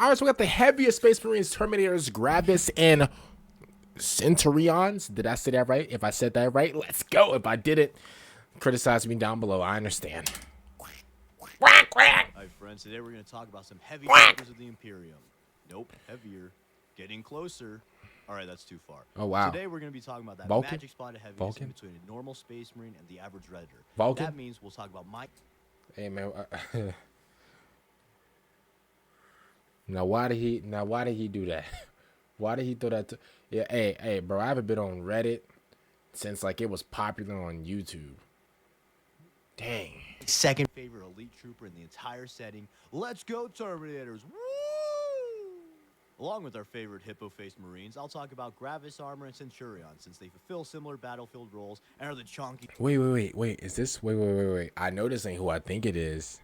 All right, so we got the heaviest Space Marines, Terminators, Gravis, and Centurions. Did I say that right? If I said that right, let's go. If I didn't, criticize me down below. I understand. Quack, quack. Hi friends, today we're going to talk about some heavy members of the Imperium. Nope, heavier. Getting closer. Alright, that's too far. Oh, wow. Today we're going to be talking about that Vulcan? magic spot of heaviness in between a normal Space Marine and the average Redditor. Vulcan? That means we'll talk about my... Hey, man. Now why did he do that? Why did he throw that? Yeah, hey, bro. I haven't been on Reddit since like it was popular on YouTube. Dang. second favorite elite trooper in the entire setting. Let's go, Terminators! Woo! Along with our favorite hippo-faced Marines, I'll talk about Gravis armor and Centurion, since they fulfill similar battlefield roles and are the chonky... Wait. Is this... Wait. I know this ain't who I think it is.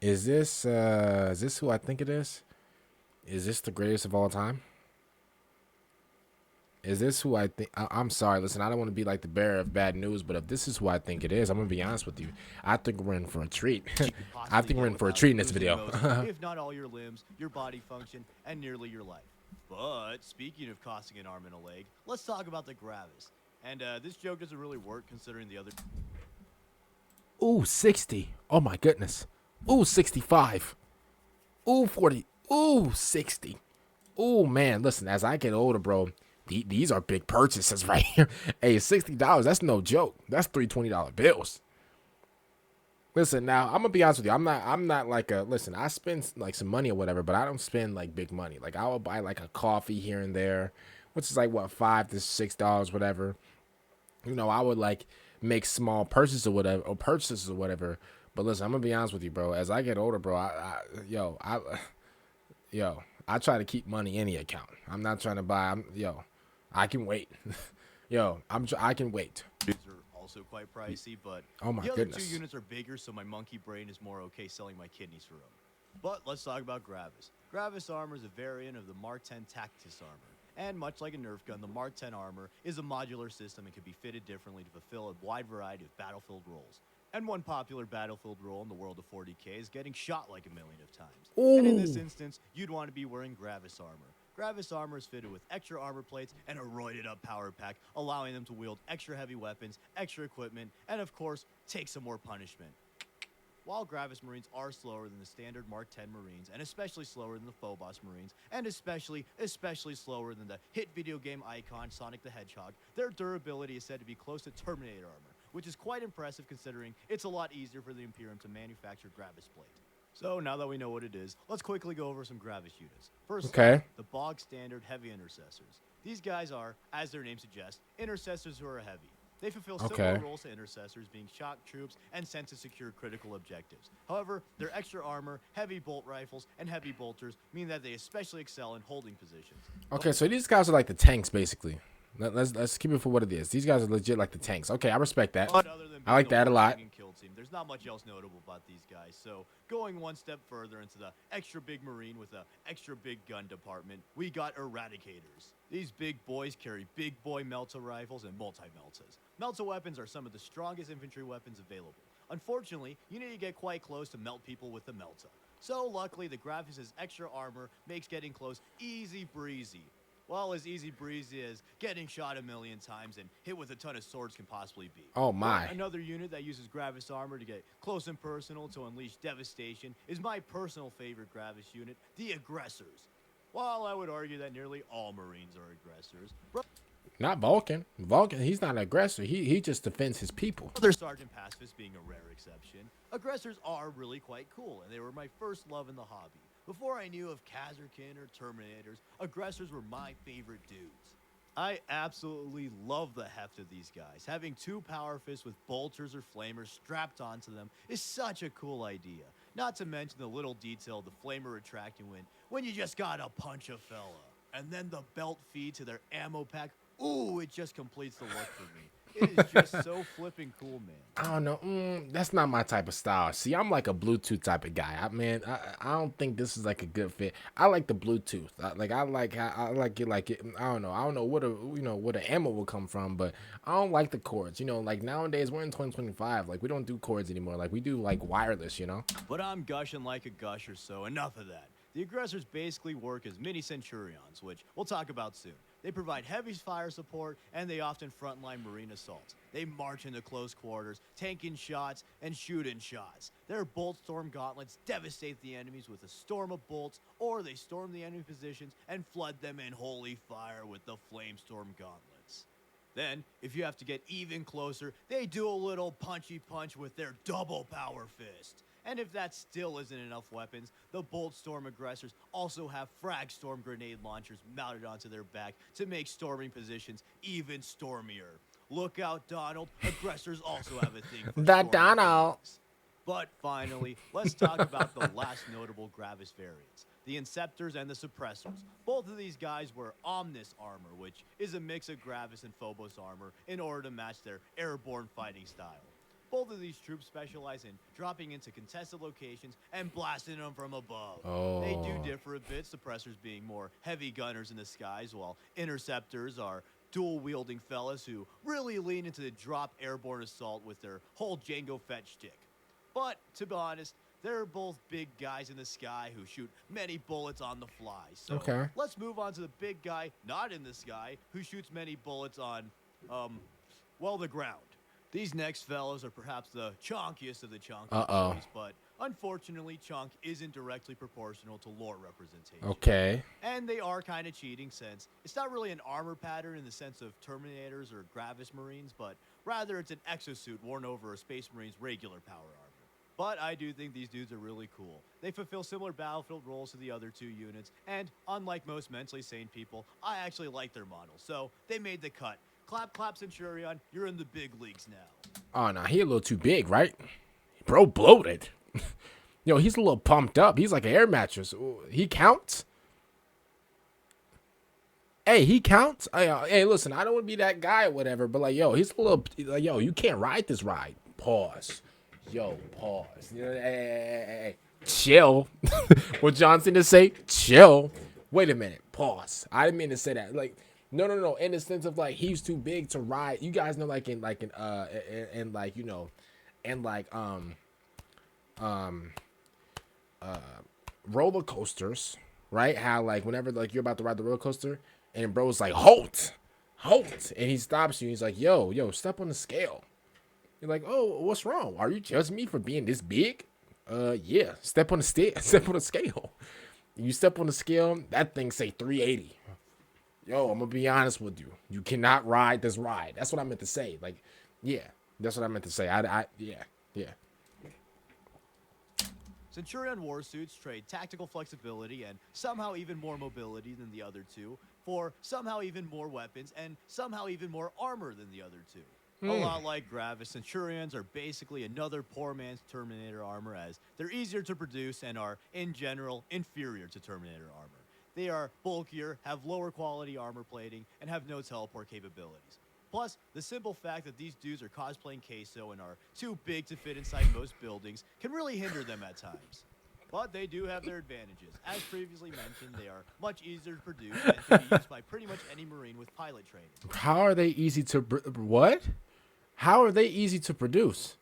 Is this who I think it is? Is this the greatest of all time? Is this who I think... I'm sorry, listen, I don't want to be like the bearer of bad news, but if this is who I think it is, I'm going to be honest with you. I think we're in for a treat. I think we're in for a treat in this video. If not all your limbs, your body function, and nearly your life. But, speaking of costing an arm and a leg, let's talk about the Gravis. And this joke doesn't really work considering the other... Ooh, 60. Oh my goodness. Ooh, 65. Ooh, 40. Ooh, 60. Ooh, man, listen, as I get older, bro... These are big purchases right here. Hey, $60, that's no joke. That's $320 bills. Listen, now, I'm going to be honest with you. I'm not like a, listen, I spend like some money or whatever, but I don't spend like big money. Like I will buy like a coffee here and there, which is like what, $5 to $6, whatever. You know, I would like make small purchases or whatever, But listen, I'm going to be honest with you, bro. As I get older, bro, I try to keep money in the account. I'm not trying to buy, I can wait. I can wait. Are also quite pricey, but oh my the other goodness. two units are bigger, so my monkey brain is more okay selling my kidneys for them. But let's talk about Gravis. Gravis armor is a variant of the Mark 10 Tactus armor. And much like a Nerf gun, the Mark 10 armor is a modular system and can be fitted differently to fulfill a wide variety of battlefield roles. And one popular battlefield role in the world of 40k is getting shot like a million of times. Ooh. And in this instance, you'd want to be wearing Gravis armor. Gravis armor is fitted with extra armor plates and a roided up power pack, allowing them to wield extra heavy weapons, extra equipment, and of course, take some more punishment. While Gravis Marines are slower than the standard Mark 10 Marines, and especially slower than the Phobos Marines, and especially slower than the hit video game icon Sonic the Hedgehog, their durability is said to be close to Terminator armor, which is quite impressive considering it's a lot easier for the Imperium to manufacture Gravis plate. So now that we know what it is, let's quickly go over some Gravis units. First, the bog standard heavy intercessors. These guys are, as their name suggests, intercessors who are heavy. They fulfill similar roles to intercessors, being shock troops and sent to secure critical objectives. However, their extra armor, heavy bolt rifles, and heavy bolters mean that they especially excel in holding positions. Okay, so these guys are like the tanks, basically. Let's keep it for what it is. These guys are legit like the tanks. Okay, I respect that. I like that a lot. There's not much else notable about these guys. So going one step further into the extra big Marine with the extra big gun department, we got Eradicators. These big boys carry big boy Melta rifles and multi-Meltas. Melta weapons are some of the strongest infantry weapons available. Unfortunately, you need to get quite close to melt people with the Melta. So luckily, the Gravis' extra armor makes getting close easy breezy. Well, as easy breezy as getting shot a million times and hit with a ton of swords can possibly be. Oh my. Another unit that uses Gravis armor to get close and personal to unleash devastation is my personal favorite Gravis unit, the Aggressors. While I would argue that nearly all Marines are aggressors, not Vulcan. Vulcan, he's not an aggressor. He just defends his people. Other Sergeant Pacifist being a rare exception, aggressors are really quite cool, and they were my first love in the hobby. Before I knew of Kazarkin or Terminators, aggressors were my favorite dudes. I absolutely love the heft of these guys. Having two power fists with bolters or flamers strapped onto them is such a cool idea. Not to mention the little detail of the flamer retracting when you just gotta punch a fella. And then the belt feed to their ammo pack. Ooh, it just completes the look for me. It is just so flipping cool, man. I don't know. That's not my type of style. See, I'm like a Bluetooth type of guy. I don't think this is like a good fit. I like the Bluetooth. I like it. I don't know where the ammo will come from, but I don't like the cords. You know, like nowadays we're in 2025. Like we don't do cords anymore. Like we do like wireless. You know. But I'm gushing like a gusher, so enough of that. The Aggressors basically work as mini Centurions, which we'll talk about soon. They provide heavy fire support, and they often frontline marine assaults. They march into close quarters, tanking shots, and shooting shots. Their bolt storm gauntlets devastate the enemies with a storm of bolts, or they storm the enemy positions and flood them in holy fire with the flame storm gauntlets. Then, if you have to get even closer, they do a little punchy punch with their double power fist. And if that still isn't enough weapons, the Bolt Storm Aggressors also have Frag Storm grenade launchers mounted onto their back to make storming positions even stormier. Look out, Donald. Aggressors also have a thing for That Donald. things. But finally, let's talk about the last notable Gravis variants, the Inceptors and the Suppressors. Both of these guys wear Omnis armor, which is a mix of Gravis and Phobos armor in order to match their airborne fighting style. Both of these troops specialize in dropping into contested locations and blasting them from above. Oh. They do differ a bit, suppressors being more heavy gunners in the skies, while interceptors are dual-wielding fellas who really lean into the drop airborne assault with their whole Django Fett shtick. But, to be honest, they're both big guys in the sky who shoot many bullets on the fly. So Okay. let's move on to the big guy not in the sky who shoots many bullets on, well, the ground. These next fellows are perhaps the chonkiest of the chonky boys, but unfortunately, chonk isn't directly proportional to lore representation. Okay. And they are kind of cheating since it's not really an armor pattern in the sense of Terminators or Gravis Marines, but rather it's an exosuit worn over a Space Marine's regular power armor. But I do think these dudes are really cool. They fulfill similar battlefield roles to the other two units, and unlike most mentally sane people, I actually like their models, so they made the cut. Clap, clap, Centurion, you're in the big leagues now. Oh, no, he a little too big, right? Bro bloated. Yo, he's a little pumped up. He's like an air mattress. He counts? Hey, he counts? Hey, listen, I don't want to be that guy or whatever, but like, yo, he's a little, like, yo, you can't ride this ride. Pause. Yo, pause. You know, hey. Chill. What John Cena say? Chill. Wait a minute. Pause. I didn't mean to say that. Like, no. In the sense of like he's too big to ride. You guys know, like in roller coasters, right? How like whenever like you're about to ride the roller coaster and bro's like halt, and he stops you. He's like, yo, step on the scale. You're like, oh, what's wrong? Are you judging me for being this big? Yeah, step on the scale. You step on the scale, that thing say 380. Yo, I'm gonna be honest with you. You cannot ride this ride. That's what I meant to say. Like, yeah, that's what I meant to say. Yeah. Centurion warsuits trade tactical flexibility and somehow even more mobility than the other two for somehow even more weapons and somehow even more armor than the other two. A lot like Gravis, Centurions are basically another poor man's Terminator armor, as they're easier to produce and are, in general, inferior to Terminator armor. They are bulkier, have lower quality armor plating, and have no teleport capabilities. Plus, the simple fact that these dudes are cosplaying queso and are too big to fit inside most buildings can really hinder them at times. But they do have their advantages. As previously mentioned, they are much easier to produce and can be used by pretty much any Marine with pilot training. How are they easy to what? How are they easy to produce?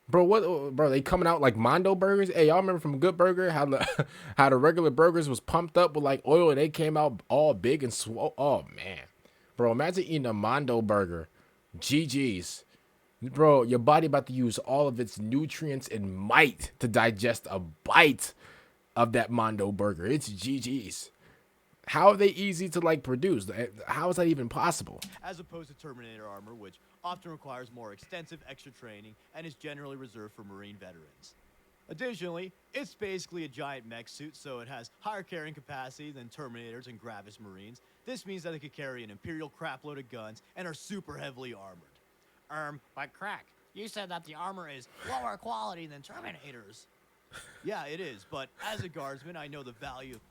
Bro, they coming out like Mondo burgers? Hey, y'all remember from Good Burger how the regular burgers was pumped up with like oil and they came out all big and swole? Oh man. Bro, imagine eating a Mondo burger. GG's. Bro, your body about to use all of its nutrients and might to digest a bite of that Mondo burger. It's GG's. How are they easy to like produce? How is that even possible? As opposed to Terminator armor, which often requires more extensive extra training and is generally reserved for Marine veterans. Additionally, it's basically a giant mech suit, so it has higher carrying capacity than Terminators and Gravis Marines. This means that they could carry an Imperial crapload of guns and are super heavily armored. But Krak, you said that the armor is lower quality than Terminators. Yeah, it is, but as a guardsman, I know the value of...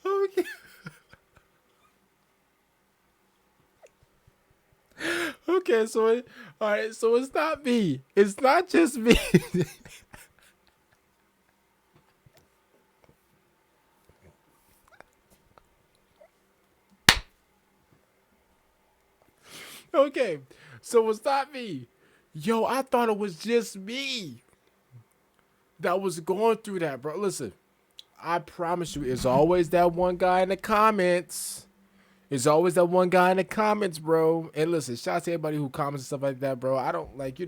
Okay. Okay, so all right, so it's not me. It's not just me. Okay, so it's not me. Yo, I thought it was just me that was going through that, bro. Listen, I promise you, it's always that one guy in the comments. It's always that one guy in the comments, bro. And listen, shout out to everybody who comments and stuff like that, bro. I don't like,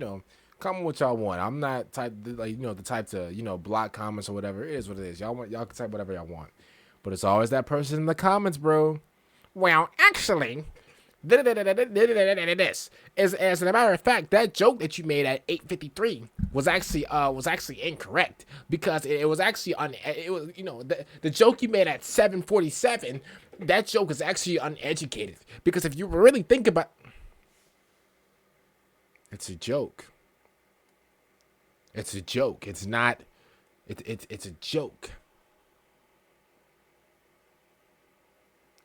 comment what y'all want. I'm not the type to, block comments or whatever. It is what it is. Y'all can type whatever y'all want. But it's always that person in the comments, bro. Well, actually, this as a matter of fact, that joke that you made at 8:53 was actually incorrect because it was actually the joke you made at 7:47. That joke is actually uneducated because if you really think about, it's a joke. It's a joke. It's not. It's a joke.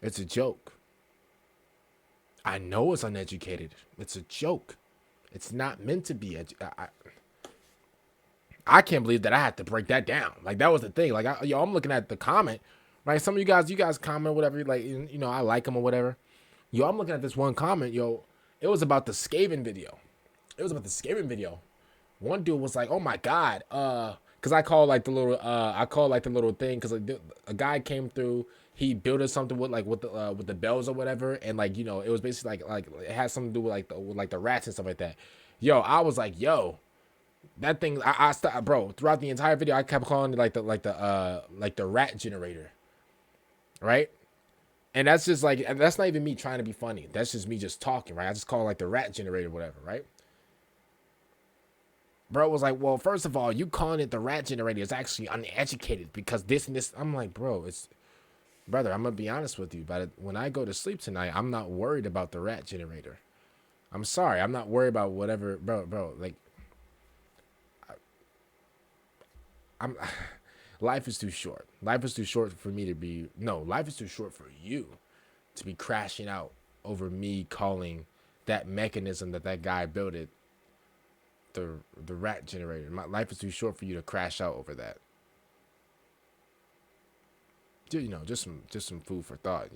It's a joke. I know it's uneducated. It's a joke. It's not meant to be. I can't believe that I had to break that down. Like, that was the thing. Like, I'm looking at the comment. Right? Some of you guys comment or whatever. Like, I like them or whatever. Yo, I'm looking at this one comment. Yo, it was about the Skaven video. One dude was like, "Oh my god," because I call like the little thing because a guy came through. He built us something with the bells or whatever, and it was basically like it had something to do with the rats and stuff like that. Yo, I was like, yo, that thing. I stopped, bro. Throughout the entire video, I kept calling it like the rat generator, right? And that's just that's not even me trying to be funny. That's just me just talking, right? I just call it like the rat generator, whatever, right? Bro was like, well, first of all, you calling it the rat generator is actually uneducated because this and this. I'm like, brother, I'm going to be honest with you. But when I go to sleep tonight, I'm not worried about the rat generator. I'm sorry. I'm not worried about whatever, bro. Like, life is too short. Life is too short for me to be, no, life is too short for you to be crashing out over me calling that mechanism that guy built it the rat generator. My life is too short for you to crash out over that. Just some food for thought.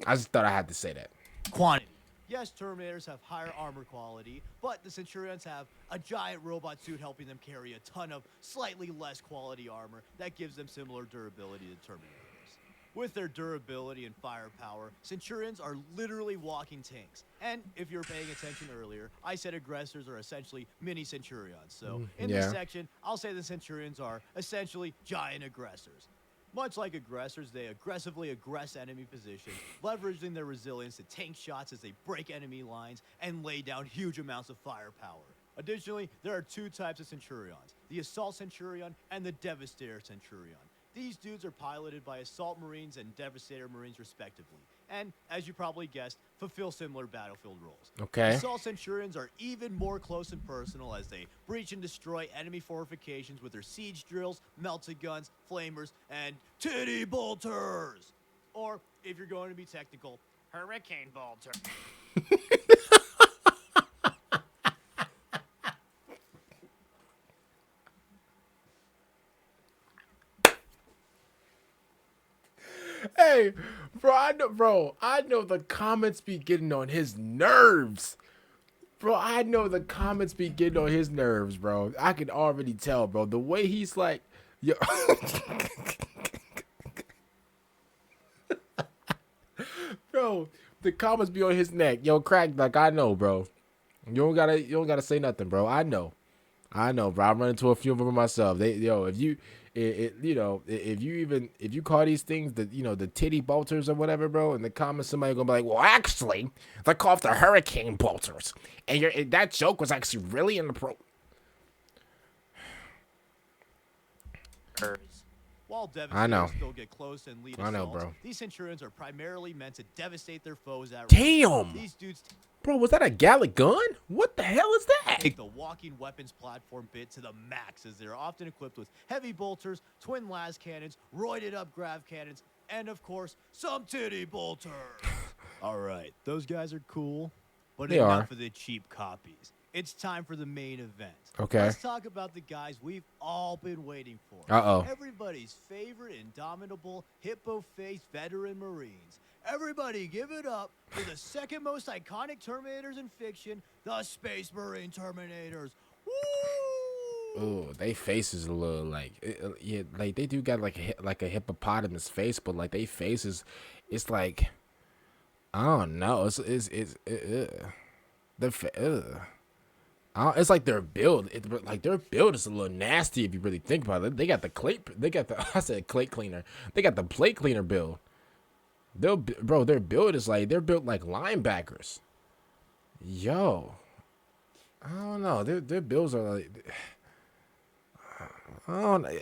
I just thought I had to say that. Quantity. Yes, Terminators have higher armor quality, but the Centurions have a giant robot suit helping them carry a ton of slightly less quality armor that gives them similar durability to Terminators. With their durability and firepower, Centurions are literally walking tanks. And if you were paying attention earlier, I said Aggressors are essentially mini Centurions. So in this section, I'll say the Centurions are essentially giant Aggressors. Much like Aggressors, they aggressively aggress enemy positions, leveraging their resilience to tank shots as they break enemy lines and lay down huge amounts of firepower. Additionally, there are two types of Centurions, the Assault Centurion and the Devastator Centurion. These dudes are piloted by Assault Marines and Devastator Marines respectively, and, as you probably guessed, fulfill similar battlefield roles. Okay. Assault Centurions are even more close and personal as they breach and destroy enemy fortifications with their siege drills, melted guns, flamers, and titty bolters! Or, if you're going to be technical, hurricane bolter. Hey, I know the comments be getting on his nerves. Bro, I know the comments be getting on his nerves, bro. I can already tell, bro. The way he's like, yo. Bro, the comments be on his neck. Yo, krak, like, I know, bro. You don't gotta say nothing, bro. I know, bro. I run into a few of them myself. If you call these things the titty bolters or whatever, bro, in the comments somebody gonna be like, well, actually, they're called the hurricane bolters, and that joke was actually really in the pro. While Devastators still get close and lead assaults, bro. These Centurions are primarily meant to devastate their foes at Damn! These dudes Bro, was that a Gallic gun? What the hell is that? take the walking weapons platform bit to the max, as they're often equipped with heavy bolters, twin las cannons, roided up grav cannons, and of course, some titty bolters. Alright, those guys are cool, but enough of the cheap copies. It's time for the main event. Okay. Let's talk about the guys we've all been waiting for. Uh-oh. Everybody's favorite indomitable, hippo-faced veteran Marines. Everybody give it up for the second most iconic Terminators in fiction, the Space Marine Terminators. Woo! Oh, they faces a little like yeah, like they do got like a hippopotamus face, but like they faces, it's like I don't know. It's like their build. Like their build is a little nasty if you really think about it. They got the I said plate cleaner. They got the plate cleaner build. Bro, their build is like they're built like linebackers. Yo, I don't know. Their builds are like I don't know.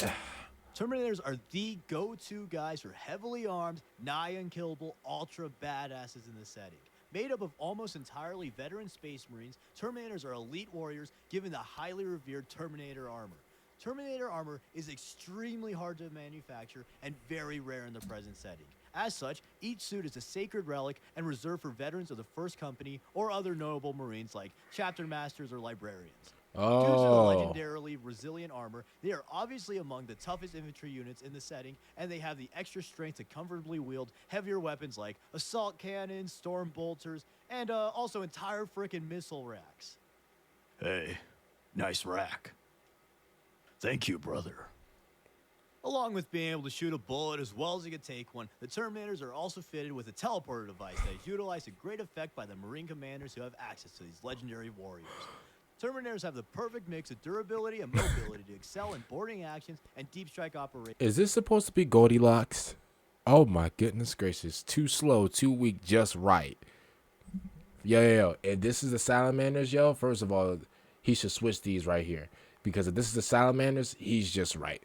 Terminators are the go-to guys for heavily armed, nigh unkillable, ultra badasses in the setting. Made up of almost entirely veteran Space Marines, Terminators are elite warriors given the highly revered Terminator armor. Terminator armor is extremely hard to manufacture and very rare in the present setting. As such, each suit is a sacred relic and reserved for veterans of the First Company or other notable Marines like chapter masters or librarians. Due to the legendarily resilient armor, they are obviously among the toughest infantry units in the setting, and they have the extra strength to comfortably wield heavier weapons like assault cannons, storm bolters, and also entire frickin' missile racks. Hey, nice rack. Thank you, brother. Along with being able to shoot a bullet as well as you can take one, the Terminators are also fitted with a teleporter device that is utilized to great effect by the Marine commanders who have access to these legendary warriors. Terminators have the perfect mix of durability and mobility to excel in boarding actions and deep strike operations. Is this supposed to be Goldilocks? Oh my goodness gracious. Too slow, too weak, just right. Yo. If this is the Salamanders, yo, first of all, he should switch these right here. Because if this is the Salamanders, he's just right.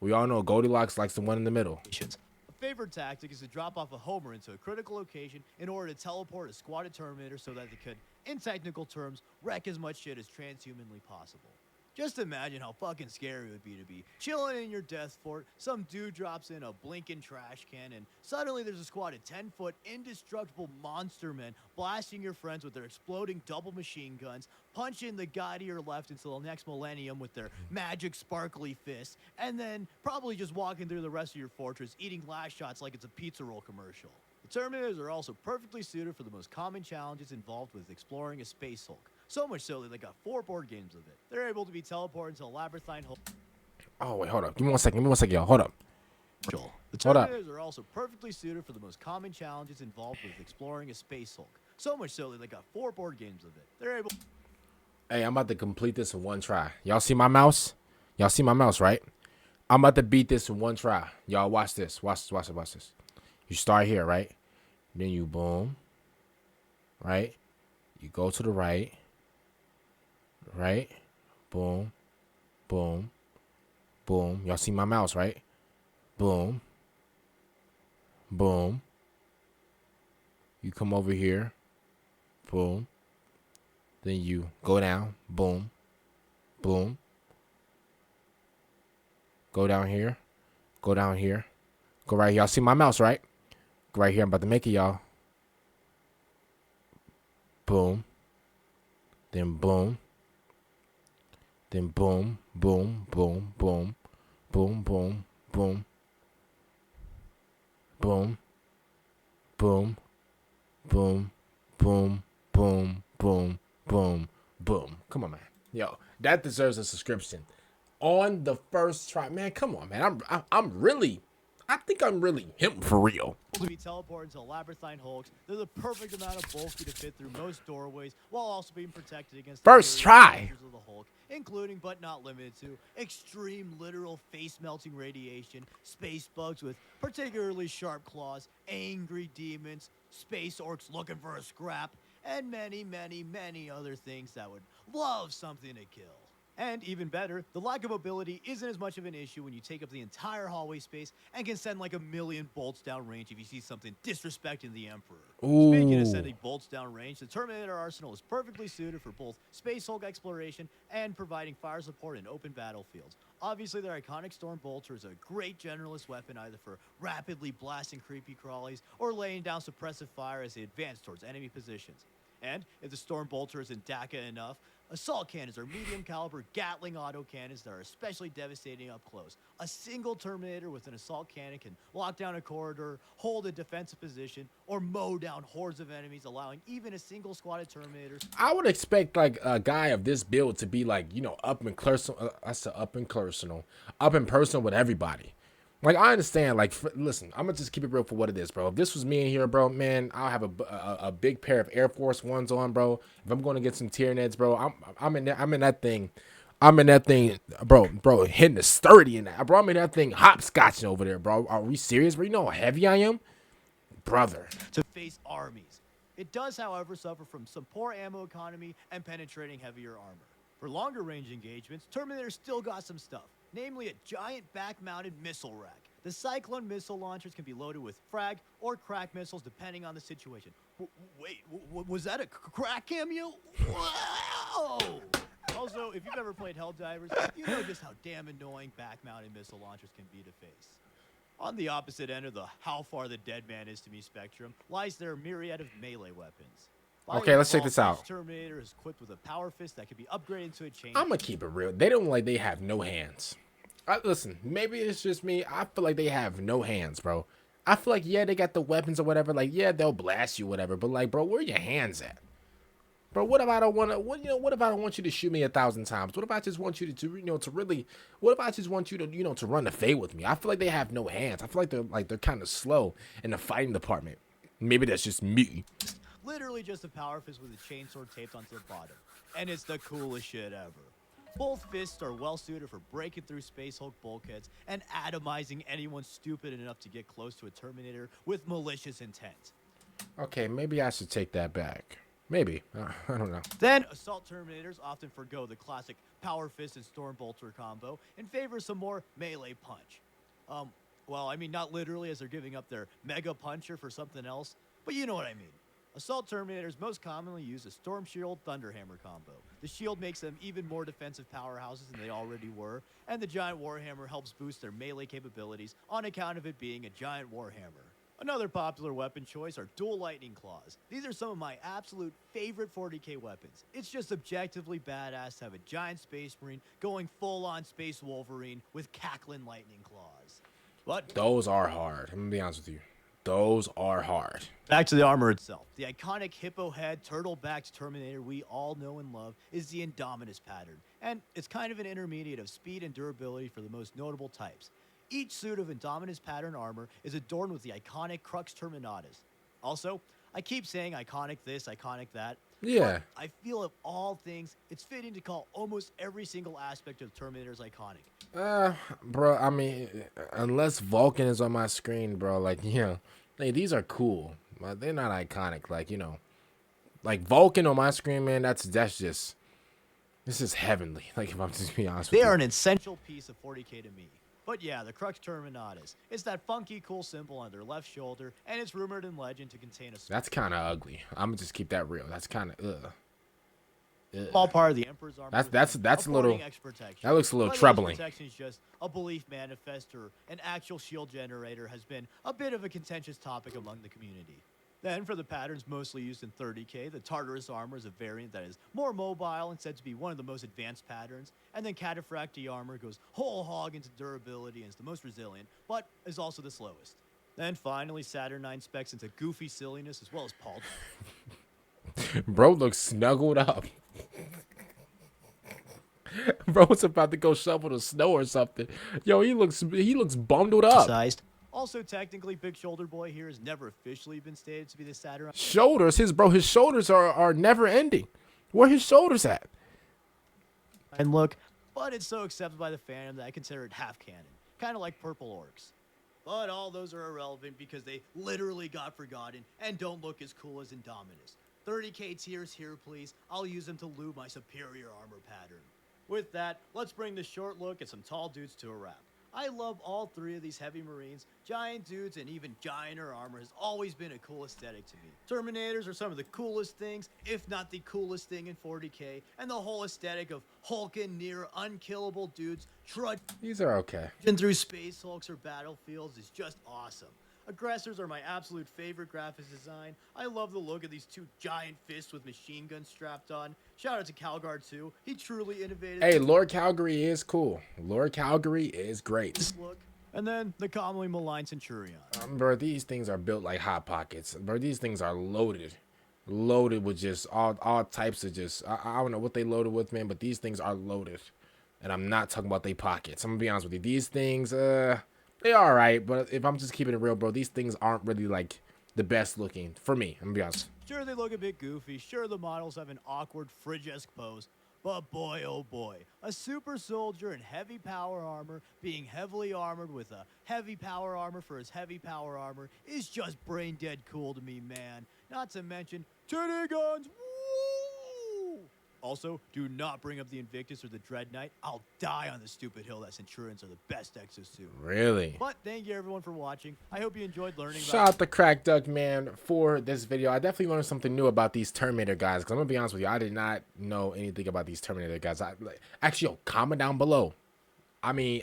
We all know Goldilocks likes the one in the middle. A favorite tactic is to drop off a Homer into a critical location in order to teleport a squad of Terminators so that they could, in technical terms, wreck as much shit as transhumanly possible. Just imagine how fucking scary it would be chilling in your death fort, some dude drops in a blinking trash can, and suddenly there's a squad of 10-foot indestructible monster men blasting your friends with their exploding double machine guns, punching the guy to your left until the next millennium with their magic sparkly fists, and then probably just walking through the rest of your fortress eating last shots like it's a pizza roll commercial. The Terminators are also perfectly suited for the most common challenges involved with exploring a Space Hulk. So much so that they got 4 board games of it. They're able to be teleported into a labyrinthine hole. Oh, wait, hold up. Give me one second, y'all. Hold up. The Terminators are also perfectly suited for the most common challenges involved with exploring a Space Hulk. So much so that they got 4 board games of it. They're able. Hey, I'm about to complete this in one try. Y'all see my mouse? Y'all see my mouse, right? I'm about to beat this in one try. Y'all watch this. Watch this. You start here, right? Then you boom. Right? You go to the right. Right? Boom. Boom. Boom. Y'all see my mouse, right? Boom. Boom. You come over here. Boom. Then you go down. Boom. Boom. Go down here. Go down here. Go right here. Y'all see my mouse, right? Go right here. I'm about to make it, y'all. Boom. Then boom. Then boom. Boom. Boom. Boom. Boom. Boom. Boom. Boom. Boom. Boom. Boom. Boom. Boom. Boom. Boom. Come on, man. Yo, that deserves a subscription. On the first try, man. Come on, man. I think I'm really him for real. To be teleported into labyrinthine hulks, they're the perfect amount of bulky to fit through most doorways, while also being protected against first try of the Hulk, including but not limited to extreme literal face-melting radiation, space bugs with particularly sharp claws, angry demons, space orcs looking for a scrap, and many, many, many other things that would love something to kill. And even better, the lack of mobility isn't as much of an issue when you take up the entire hallway space and can send like a million bolts down range if you see something disrespecting the Emperor. Ooh. Speaking of sending bolts down range, the Terminator arsenal is perfectly suited for both Space Hulk exploration and providing fire support in open battlefields. Obviously, their iconic Storm Bolter is a great generalist weapon either for rapidly blasting creepy crawlies or laying down suppressive fire as they advance towards enemy positions. And if the Storm Bolter isn't DACA enough, Assault cannons are medium caliber Gatling autocannons that are especially devastating up close. A single Terminator with an assault cannon can lock down a corridor, hold a defensive position, or mow down hordes of enemies, allowing even a single squad of Terminators. I would expect like a guy of this build to be like, you know, up and personal. I said up and personal with everybody. Like, I understand. Like, listen, I'm gonna just keep it real for what it is, bro. If this was me in here, bro, man, I'll have a big pair of Air Force Ones on, bro. If I'm going to get some Tyranids, bro, I'm in that thing. I'm in that thing, bro, hitting the sturdy in that, bro. I'm in that thing hopscotching over there, bro. Are we serious, bro? You know how heavy I am, brother. To face armies. It does, however, suffer from some poor ammo economy and penetrating heavier armor. For longer range engagements, Terminator still got some stuff, namely a giant back-mounted missile rack. The Cyclone missile launchers can be loaded with frag or krak missiles depending on the situation. Wait, was that a krak cameo? Whoa! Also, if you've ever played Helldivers, you know just how damn annoying back-mounted missile launchers can be to face. On the opposite end of the how far the dead man is to me spectrum lies their myriad of melee weapons. Okay, let's check this out. Each Terminator is equipped with a power fist that can be upgraded into a chain. I'm gonna keep it real. They don't like they have no hands. Listen, maybe it's just me. I feel like they have no hands, bro. I feel like, yeah, they got the weapons or whatever. Like, yeah, they'll blast you, whatever. But like, bro, where are your hands at? Bro, what if I don't want to? What if I don't want you to shoot me 1,000 times? What if I just want you to really? What if I just want you to, to run the fade with me? I feel like they have no hands. I feel like they're kind of slow in the fighting department. Maybe that's just me. Literally just a power fist with a chainsaw taped onto the bottom, and it's the coolest shit ever. Both fists are well suited for breaking through Space Hulk bulkheads and atomizing anyone stupid enough to get close to a Terminator with malicious intent. Okay, maybe I should take that back. Maybe. I don't know. Then, Assault Terminators often forgo the classic Power Fist and Storm Bolter combo in favor of some more melee punch. Well, I mean, not literally as they're giving up their Mega Puncher for something else, but you know what I mean. Assault Terminators most commonly use a Storm Shield Thunderhammer combo. The shield makes them even more defensive powerhouses than they already were, and the Giant Warhammer helps boost their melee capabilities on account of it being a Giant Warhammer. Another popular weapon choice are dual lightning claws. These are some of my absolute favorite 40k weapons. It's just objectively badass to have a giant space marine going full-on space Wolverine with cackling lightning claws. But those are hard. I'm gonna be honest with you. Those are hard. Back to the armor itself. The iconic hippo head, turtle-backed Terminator we all know and love is the Indominus pattern, and it's kind of an intermediate of speed and durability for the most notable types. Each suit of Indominus pattern armor is adorned with the iconic Crux Terminatus. Also, I keep saying iconic this, iconic that. Yeah. I feel of all things, it's fitting to call almost every single aspect of Terminator's iconic. Bro, I mean, unless Vulcan is on my screen, bro, like, hey, these are cool, but they're not iconic. Like, like Vulcan on my screen, man, this is heavenly. Like, if I'm just being honest with you. They are an essential piece of 40k to me. But yeah, the Crux Terminatus. It's that funky, cool symbol on their left shoulder, and it's rumored in legend to contain a... That's kind of ugly. I'm gonna just keep that real. That's kind of Small part of the Emperor's armor. That's a little... That looks a little troubling. Protection is just a belief manifest or an actual shield generator has been a bit of a contentious topic among the community. Then, for the patterns mostly used in 30k, the Tartarus armor is a variant that is more mobile and said to be one of the most advanced patterns. And then Cataphractii armor goes whole hog into durability and is the most resilient, but is also the slowest. Then finally, Saturn IX specs into goofy silliness as well as Paul. Bro looks snuggled up. Bro's about to go shovel the snow or something. Yo, he looks bundled up. Sized. Also, technically, Big Shoulder Boy here has never officially been stated to be the Saturn. Shoulders? His shoulders are never ending. Where his shoulders at? And look, but it's so accepted by the fandom that I consider it half canon. Kind of like Purple Orcs. But all those are irrelevant because they literally got forgotten and don't look as cool as Indominus. 30k tiers here, please. I'll use them to loot my superior armor pattern. With that, let's bring the short look at some tall dudes to a wrap. I love all three of these heavy marines. Giant dudes and even gianter armor has always been a cool aesthetic to me. Terminators are some of the coolest things, if not the coolest thing in 40k, and the whole aesthetic of hulking near unkillable dudes trudging These are okay. through space hulks or battlefields is just awesome. Aggressors are my absolute favorite graphics design. I love the look of these two giant fists with machine guns strapped on. Shout out to Calgar too. He truly innovated. Hey, Lord Calgary is cool. Lord Calgary is great. This look. And then the commonly maligned Centurion. Bro, these things are built like hot pockets. Bro, these things are loaded. Loaded with just all types of just, I don't know what they loaded with, man, but these things are loaded. And I'm not talking about their pockets. I'm gonna be honest with you. These things, they are alright, but if I'm just keeping it real, bro, these things aren't really like the best looking for me. I'm gonna be honest. Sure, they look a bit goofy. Sure, the models have an awkward fridge-esque pose. But boy, oh boy, a super soldier in heavy power armor being heavily armored with a heavy power armor for his heavy power armor is just brain dead cool to me, man. Not to mention, titty guns, woo! Also, do not bring up the Invictus or the Dread Knight. I'll die on the stupid hill that Centurions are the best Exos too. Really? But thank you everyone for watching. I hope you enjoyed learning about. Shout out to Crack Duck, man, for this video. I definitely learned something new about these Terminator guys. Because I'm going to be honest with you, I did not know anything about these Terminator guys. Actually, comment down below. I mean,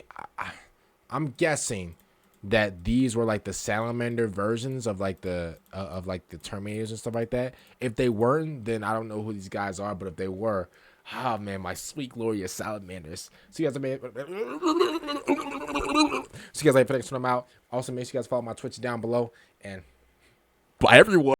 I'm guessing that these were like the salamander versions of like the Terminators and stuff like that. If they weren't, then I don't know who these guys are. But if they were, oh man, my sweet glorious salamanders. So you guys later for the next one. I'm out. Also, make sure you guys follow my Twitch down below. And bye everyone.